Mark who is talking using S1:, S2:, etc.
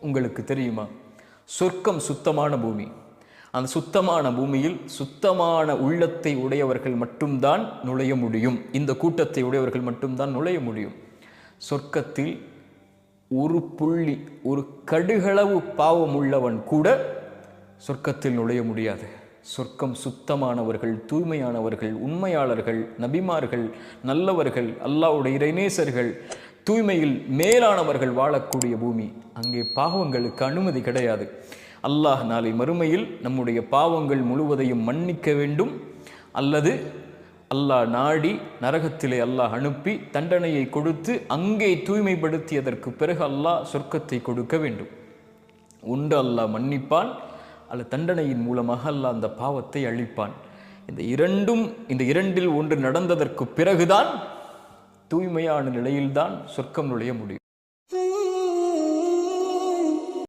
S1: உங்களுக்கு தெரியுமா? சொர்க்கம் சுத்தமான பூமி. அந்த சுத்தமான பூமியில் சுத்தமான உள்ளத்தை உடையவர்கள் மட்டும்தான் நுழைய முடியும். இந்த கூட்டத்தை உடையவர்கள் மட்டும்தான் நுழைய முடியும். சொர்க்கத்தில் ஒரு புள்ளி, ஒரு கடுகளவு பாவம் உள்ளவன் கூட சொர்க்கத்தில் நுழைய முடியாது. சொர்க்கம் சுத்தமானவர்கள், தூய்மையானவர்கள், உண்மையாளர்கள், நபிமார்கள், நல்லவர்கள், அல்லாஹ்வுடைய இறைநேசர்கள், தூய்மையில் மேலானவர்கள் வாழக்கூடிய பூமி. அங்கே பாவங்களுக்கு அனுமதி கிடையாது. அல்லாஹ் நாளை மறுமையில் நம்முடைய பாவங்கள் முழுவதையும் மன்னிக்க வேண்டும், அல்லது அல்லாஹ் நாடி நரகத்திலே அல்லாஹ் அனுப்பி தண்டனையை கொடுத்து அங்கே தூய்மைப்படுத்தியதற்கு பிறகு அல்லாஹ் சொர்க்கத்தை கொடுக்க வேண்டும். ஒன்று அல்லாஹ் மன்னிப்பான், அல்லது தண்டனையின் மூலமாக அல்லாஹ் அந்த பாவத்தை அழிப்பான். இந்த இரண்டில் ஒன்று நடந்ததற்கு பிறகுதான் தூய்மையான நிலையில்தான் சொர்க்கம் நுழைய முடியும்.